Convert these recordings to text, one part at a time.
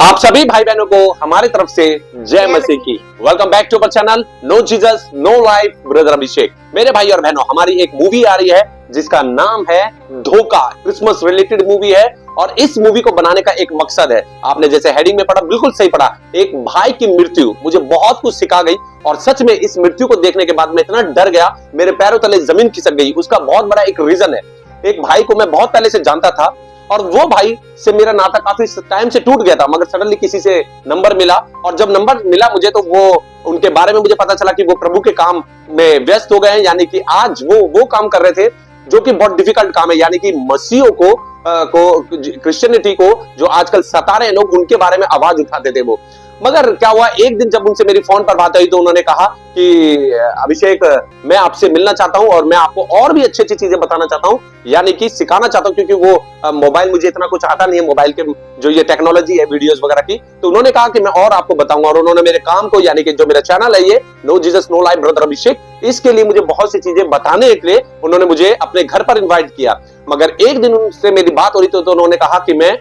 आप सभी भाई बहनों को हमारी तरफ से जय मसीह की। Welcome back to our channel no Jesus no life brother Abhishek. मेरे भाई और बहनों, हमारी एक मूवी आ रही है जिसका नाम है धोखा। क्रिसमस रिलेटेड मूवी है और इस मूवी को बनाने का एक मकसद है। आपने जैसे हेडिंग में पढ़ा, बिल्कुल सही पढ़ा। एक भाई की मृत्यु मुझे बहुत कुछ सिखा गई और सच में इस मृत्यु को देखने के बाद मैं इतना डर गया, मेरे पैरों तले जमीन खिसक गई। उसका बहुत बड़ा एक रीजन है। एक भाई को मैं बहुत पहले से जानता था और वो भाई से मेरा नाता काफी टाइम से टूट गया था, मगर सडनली किसी से नंबर मिला और जब नंबर मिला मुझे तो वो उनके बारे में मुझे पता चला कि वो प्रभु के काम में व्यस्त हो गए हैं। यानी कि आज वो काम कर रहे थे जो कि बहुत डिफिकल्ट काम है, यानी कि मसीहों को क्रिश्चियनिटी को जो आजकल सता रहे हैं लोग, उनके बारे में आवाज उठाते थे वो। मगर क्या हुआ, एक दिन जब उनसे मेरी फोन पर बात हुई तो उन्होंने कहा कि अभिषेक, मैं आपसे मिलना चाहता हूं और मैं आपको और भी अच्छी अच्छी चीजें बताना चाहता हूं, यानी कि सिखाना चाहता हूं, क्योंकि वो मोबाइल मुझे इतना कुछ आता नहीं है, मोबाइल के जो ये टेक्नोलॉजी है वीडियोस वगैरह की। तो उन्होंने कहा कि मैं और आपको बताऊंगा और उन्होंने मेरे काम को, यानी कि जो मेरा चैनल है ये no Jesus no life brother Abhishek, इसके लिए मुझे बहुत सी चीजें बताने के लिए उन्होंने मुझे अपने घर पर इन्वाइट किया। मगर एक दिन उनसे मेरी बात हो रही थी तो उन्होंने कहा कि मैं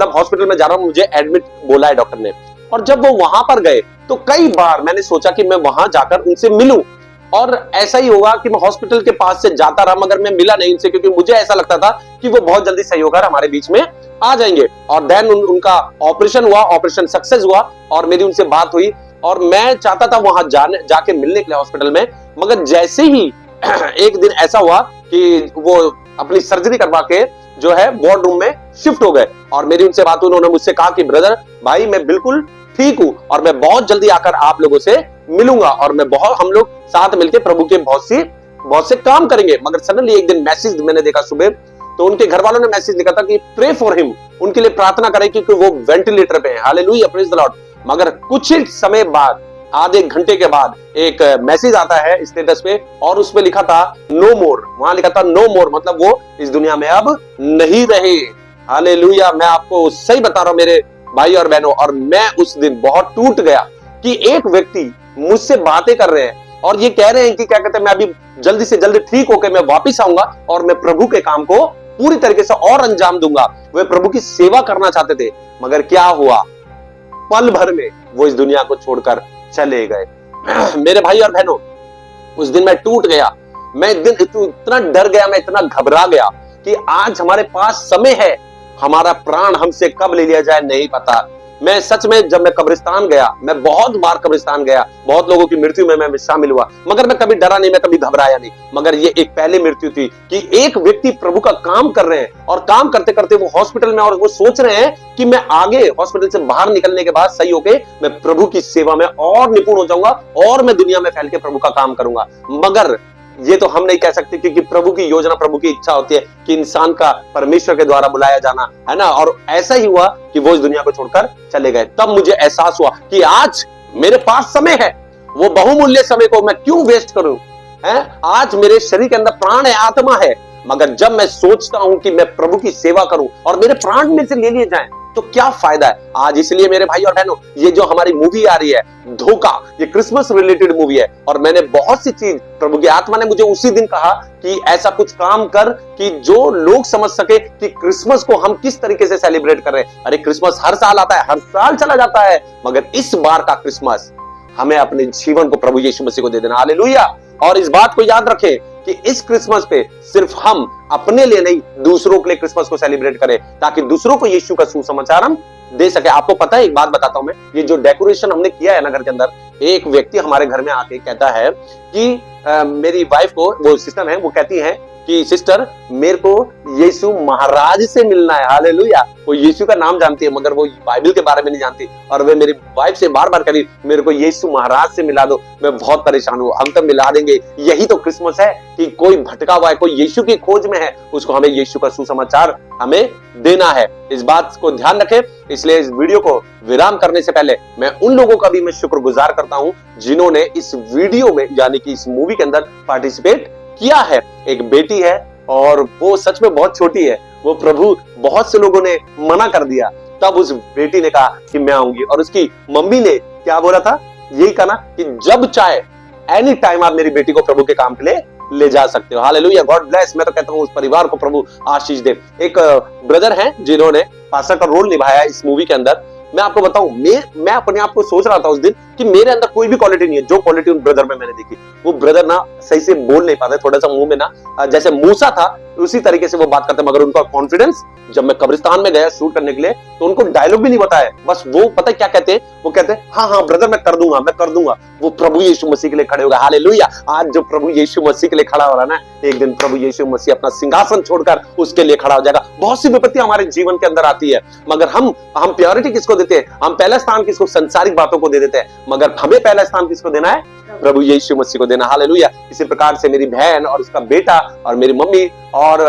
हॉस्पिटल में जा रहा हूं, मुझे एडमिट बोला है डॉक्टर ने। और जब वो वहां पर गए तो कई बार मैंने सोचा कि मैं वहां जाकर उनसे मिलूं और ऐसा ही होगा कि मैं हॉस्पिटल के पास से जाता रहा, मगर मैं मिला नहीं उनसे, क्योंकि मुझे ऐसा लगता था कि वो बहुत जल्दी सही होकर हमारे बीच में आ जाएंगे। और देन उनका ऑपरेशन हुआ, ऑपरेशन सक्सेस हुआ और मेरी उनसे बात हुई और मैं चाहता था वहां जाके मिलने के लिए हॉस्पिटल में। मगर जैसे ही एक दिन ऐसा हुआ कि वो अपनी सर्जरी करवा के जो है वार्ड रूम में शिफ्ट हो गए और मेरी उनसे बात हुई। उन्होंने मुझसे कहा कि ब्रदर भाई, मैं बिल्कुल ठीक हूं और मैं बहुत जल्दी आकर आप लोगों से मिलूंगा और हम लोग साथ मिलकर प्रभु के बहुत से काम करेंगे। मगर सडनली एक दिन मैसेज मैंने देखा सुबह, तो उनके घर वालों ने मैसेज लिखा था कि प्रे फॉर हिम, उनके लिए प्रार्थना करें क्योंकि वो वेंटिलेटर पे है। Hallelujah, praise the Lord. मगर कुछ ही समय बाद, आधे घंटे के बाद एक मैसेज आता है स्टेटस पे और उसमें लिखा था नो मोर। वहां लिखा था नो मोर, मतलब वो इस दुनिया में अब नहीं रहे। हालेलुया, मैं आपको सही बता रहा हूं मेरे भाई और बहनों, और मैं उस दिन बहुत टूट गया कि एक व्यक्ति मुझसे बातें कर रहे हैं और ये कह रहे हैं कि क्या कहते हैं, मैं अभी जल्दी से जल्दी ठीक होकर मैं वापिस आऊंगा और मैं प्रभु के काम को पूरी तरीके से और अंजाम दूंगा। वे प्रभु की सेवा करना चाहते थे, मगर क्या हुआ, पल भर में वो इस दुनिया को छोड़कर चले गए। मेरे भाई और बहनों, उस दिन मैं टूट गया, मैं इतना डर गया, मैं इतना घबरा गया कि आज हमारे पास समय है, हमारा प्राण हमसे कब ले लिया जाए नहीं पता। मैं सच में, जब मैं कब्रिस्तान गया, मैं बहुत बार कब्रिस्तान गया, बहुत लोगों की मृत्यु में मैं शामिल हुआ, मगर मैं कभी डरा नहीं, मैं कभी घबराया नहीं। मगर ये एक पहले मृत्यु थी कि एक व्यक्ति प्रभु का काम कर रहे हैं और काम करते करते वो हॉस्पिटल में, और वो सोच रहे हैं कि मैं आगे हॉस्पिटल से बाहर निकलने के बाद सही होके मैं प्रभु की सेवा में और निपुण हो जाऊंगा और मैं दुनिया में फैल के प्रभु का काम करूंगा। मगर ये तो हम नहीं कह सकते, क्योंकि प्रभु की योजना, प्रभु की इच्छा होती है कि इंसान का परमेश्वर के द्वारा बुलाया जाना है ना। और ऐसा ही हुआ कि वो इस दुनिया को छोड़कर चले गए। तब मुझे एहसास हुआ कि आज मेरे पास समय है, वो बहुमूल्य समय को मैं क्यों वेस्ट करूं? आज मेरे शरीर के अंदर प्राण है, आत्मा है, मगर जब मैं सोचता हूं कि मैं प्रभु की सेवा करूं और मेरे प्राण में से ले लिए जाएं तो क्या फायदा है आज। इसलिए मेरे भाई और बहनों, ये जो हमारी मूवी आ रही है धोखा, ये क्रिसमस रिलेटेड मूवी है और मैंने बहुत सी चीज, प्रभु की आत्मा ने मुझे उसी दिन कहा कि ऐसा कुछ काम कर कि जो लोग समझ सके कि क्रिसमस को हम किस तरीके से सेलिब्रेट कर रहे हैं। अरे क्रिसमस हर साल आता है, हर साल चला जाता है, मगर इस बार का क्रिसमस हमें अपने जीवन को प्रभु यीशु मसीह को दे देना। हालेलुया। और इस बात को याद रखें कि इस क्रिसमस पे सिर्फ हम अपने लिए नहीं, दूसरों के लिए क्रिसमस को सेलिब्रेट करें, ताकि दूसरों को यीशु का सुसमाचार हम दे सके। आपको पता है, एक बात बताता हूं मैं, ये जो डेकोरेशन हमने किया है ना घर के अंदर, एक व्यक्ति हमारे घर में आके कहता है कि मेरी वाइफ को, वो सिस्टर है, वो कहती है कि सिस्टर, मेरे को यीशु महाराज से मिलना है। हालेलुया। वो यीशु का नाम जानती है मगर वो बाइबल के बारे में नहीं जानती, और वे मेरी वाइफ से बार बार करी, मेरे को यीशु महाराज से मिला दो। मैं बहुत परेशान हूं। हम तो मिला देंगे, यही तो क्रिसमस है कि कोई भटका हुआ है, कोई यीशु की खोज में है, उसको हमें यीशु का सुसमाचार हमें देना है। इस बात को ध्यान रखें। इसलिए इस वीडियो को विराम करने से पहले मैं उन लोगों का भी मैं शुक्रगुजार करता हूं जिन्होंने इस वीडियो में, यानी कि इस मूवी के अंदर पार्टिसिपेट किया है। एक बेटी है और वो सच में बहुत छोटी है, वो प्रभु, बहुत से लोगों ने मना कर दिया, तब उस बेटी ने कहा कि मैं आऊंगी। और उसकी मम्मी ने क्या बोला था, यही कहा ना कि जब चाहे, एनी टाइम आप मेरी बेटी को प्रभु के काम के लिए ले जा सकते हो। Hallelujah, God bless. मैं तो कहता हूं उस परिवार को प्रभु आशीष दे। एक ब्रदर हैं जिन्होंने पास्टर का रोल निभाया इस मूवी के अंदर, मैं आपको बताऊं, मैं अपने आप को सोच रहा था उस दिन कि मेरे अंदर कोई भी क्वालिटी नहीं है जो क्वालिटी उन ब्रदर में मैंने देखी। वो ब्रदर ना सही से बोल नहीं पाते, थोड़ा सा मुंह में ना जैसे मूसा था उसी तरीके से वो बात करते, मगर उनका कॉन्फिडेंस, जब मैं कब्रिस्तान में गया शूट करने के लिए तो उनको डायलॉग भी नहीं बताया, बस वो पता है क्या कहते हैं, वो कहते हैं हाँ हाँ ब्रदर मैं कर दूंगा, मैं कर दूंगा। वो प्रभु यीशु मसीह के लिए खड़े हो गए। हालेलुया। आज जो प्रभु यीशु मसीह के लिए खड़ा हो रहा है ना, एक दिन प्रभु यीशु मसीह अपना सिंहासन छोड़कर उसके लिए खड़ा हो जाएगा। बहुत सी विपत्तियां हमारे जीवन के अंदर आती है, मगर हम प्रायोरिटी किसको देते हैं? हम पहला स्थान किसको? संसारिक बातों को दे देते हैं, मगर हमें पहला स्थान किसको देना है? प्रभु यीशु मसीह को देना। हालेलुया। इसी प्रकार से मेरी बहन और उसका बेटा और मेरी मम्मी और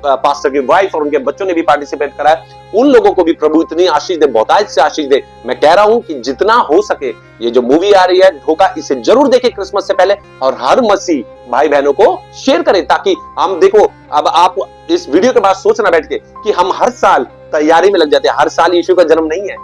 पास्टर की वाइफ और उनके बच्चों ने भी पार्टिसिपेट करा है। उन लोगों को भी प्रभु इतनी आशीष दे, बहुतायत से आशीष दे। मैं कह रहा हूं कि जितना हो सके ये जो मूवी आ रही है धोखा, इसे जरूर देखें क्रिसमस से पहले, और हर मसीह भाई बहनों को शेयर करें, ताकि हम देखो, अब आप इस वीडियो के बाद सोचना बैठ के कि हम हर साल तैयारी में लग जाते हैं। हर साल यीशु का जन्म नहीं है,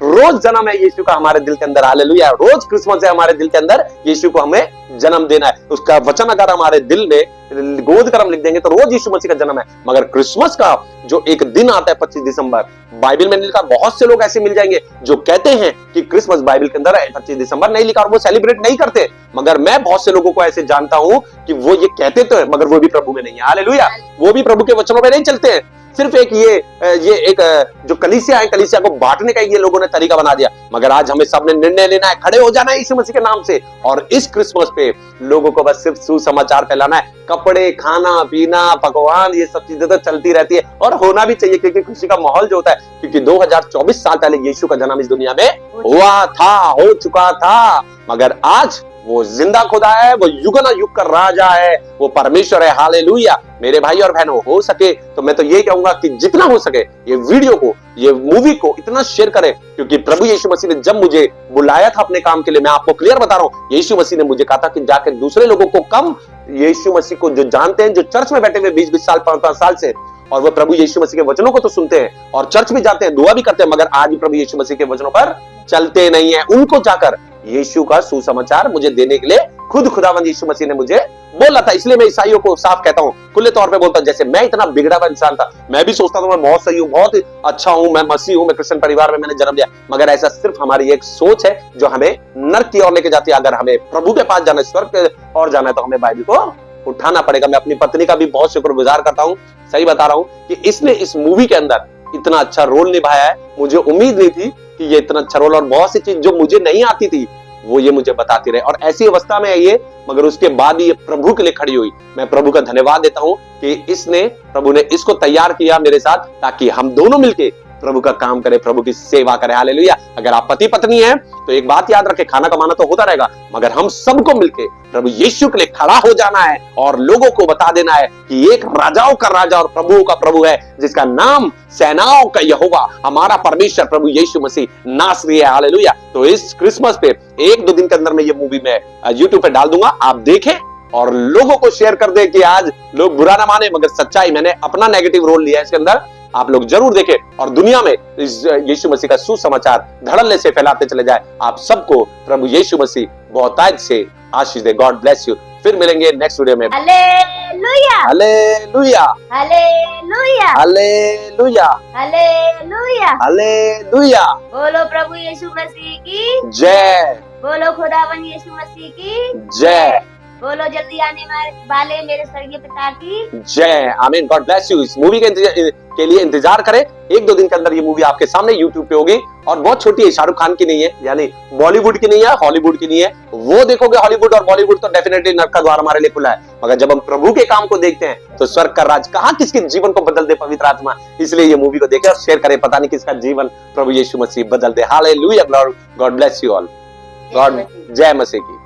रोज जन्म है यीशु का हमारे दिल के अंदर। हालेलुया। रोज क्रिसमस है हमारे दिल के अंदर, यीशु को हमें जन्म देना है। उसका वचन अगर हमारे दिल में गोद कर हम लिख देंगे तो रोज यीशु मसीह का जन्म है। मगर क्रिसमस का जो एक दिन आता है 25 दिसंबर, बाइबल में लिखा, बहुत से लोग ऐसे मिल जाएंगे जो कहते हैं कि क्रिसमस बाइबल के अंदर है, 25 दिसंबर नहीं लिखा और वो सेलिब्रेट नहीं करते। मगर मैं बहुत से लोगों को ऐसे जानता हूं कि वो ये कहते तो है मगर वो भी प्रभु में नहीं है। हालेलुया। वो भी प्रभु के वचनों में नहीं चलते हैं। सिर्फ एक ये एक जो कलीसिया है, कलीसिया को बांटने का ये लोगों ने तरीका बना दिया। मगर आज हमें सबने निर्णय लेना है, खड़े हो जाना है यीशु मसीह के नाम से, और इस क्रिसमस पे लोगों को बस सिर्फ सुसमाचार फैलाना है। कपड़े, खाना पीना, पकवान, ये सब चीजें तो चलती रहती है और होना भी चाहिए, क्योंकि खुशी का माहौल जो होता है, क्योंकि 2024 साल पहले यीशु का जन्म इस दुनिया में हुआ था, हो चुका था। मगर आज वो जिंदा खुदा है, वो युगना युग का राजा है, वो परमेश्वर है। हालेलुया। मेरे भाई और बहनों, हो सके तो मैं तो ये कहूंगा कि जितना हो सके ये वीडियो को, ये मूवी को इतना शेयर करें, क्योंकि प्रभु यीशु मसीह ने जब मुझे बुलाया था अपने काम के लिए, मैं आपको क्लियर बता रहा हूं, यीशु मसीह ने मुझे कहा था कि जाकर दूसरे लोगों को, कम यीशु मसीह को जो जानते हैं, जो चर्च में बैठे हुए 20-20 साल 5-5 साल से, और वो प्रभु यीशु मसीह के वचनों को तो सुनते हैं और चर्च भी जाते हैं, दुआ भी करते हैं, मगर आज भी प्रभु यीशु मसीह के वचनों पर चलते नहीं है, उनको जाकर यीशु का सुसमाचार मुझे देने के लिए खुद खुदावंद यीशु मसीह ने मुझे बोला था। इसलिए मैं ईसाइयों को साफ कहता हूं, खुले तौर पे बोलता हूं, जैसे मैं इतना बिगड़ा हुआ इंसान था, मैं भी सोचता था मैं बहुत सही हूं, बहुत अच्छा हूं, मैं मसीह हूं, मैं क्रिश्चियन परिवार में मैंने जन्म लिया, मगर ऐसा सिर्फ हमारी एक सोच है जो हमें नर्क की ओर लेके जाती है। अगर हमें प्रभु के पास जाना है, स्वर्ग की ओर जाना है, तो हमें बाइबल को उठाना पड़ेगा। मैं अपनी पत्नी का भी बहुत शुक्रगुजार करता हूं, सही बता रहा हूं, कि इसने इस मूवी के अंदर इतना अच्छा रोल निभाया है। मुझे उम्मीद नहीं थी कि ये इतना अच्छा रोल, और बहुत सी चीज जो मुझे नहीं आती थी वो ये मुझे बताती रहे, और ऐसी अवस्था में है ये, मगर उसके बाद ये प्रभु के लिए खड़ी हुई। मैं प्रभु का धन्यवाद देता हूं कि प्रभु ने इसको तैयार किया मेरे साथ, ताकि हम दोनों मिलके प्रभु का काम करें, प्रभु की सेवा करें। हालेलुया। अगर आप पति पत्नी हैं तो एक बात याद रखें, खाना कमाना तो होता रहेगा, मगर हम सबको मिलके प्रभु यीशु के लिए खड़ा हो जाना है और लोगों को बता देना है कि एक राजाओं का राजा और प्रभुओं का प्रभु है, जिसका नाम सेनाओं का यहोवा, हमारा परमेश्वर प्रभु यीशु मसीह नासरी है। हालेलुया। तो इस क्रिसमस पे 1-2 दिन के अंदर में ये मूवी मैं यूट्यूब पे डाल दूंगा, आप देखें और लोगों को शेयर कर दे, कि आज लोग बुरा ना माने मगर सच्चाई, मैंने अपना नेगेटिव रोल लिया है इसके अंदर, आप लोग जरूर देखें और दुनिया में इस यीशु मसीह का सुसमाचार धड़ल्ले से फैलाते चले जाए। आप सबको प्रभु यीशु मसीह बहुतायत से आशीष दे। God bless you. फिर मिलेंगे नेक्स्ट वीडियो में। Hallelujah, hallelujah, hallelujah, hallelujah, hallelujah, hallelujah. बोलो प्रभु यीशु मसीह की जय, बोलो खुदावन यीशु मसीह की जय, बोलो जल्दी आने वाले मेरे स्वर्गीय पिता की जय। आमीन। God bless you. इस मूवी के लिए इंतजार करें, 1-2 दिन के अंदर ये मूवी आपके सामने यूट्यूब पे होगी, और बहुत छोटी है, शाहरुख खान की नहीं है, यानी बॉलीवुड की नहीं है, हॉलीवुड की नहीं है। वो देखोगे हॉलीवुड और बॉलीवुड तो डेफिनेटली नरक का द्वार हमारे लिए खुला है, मगर जब हम प्रभु के काम को देखते हैं तो स्वर्ग का राज कहां किसके जीवन को बदल दे पवित्र आत्मा। इसलिए ये मूवी को देखें और शेयर करें, पता नहीं किसका जीवन प्रभु यीशु मसीह बदल दे। हालेलुया। God bless you all. God, जय मसीह की।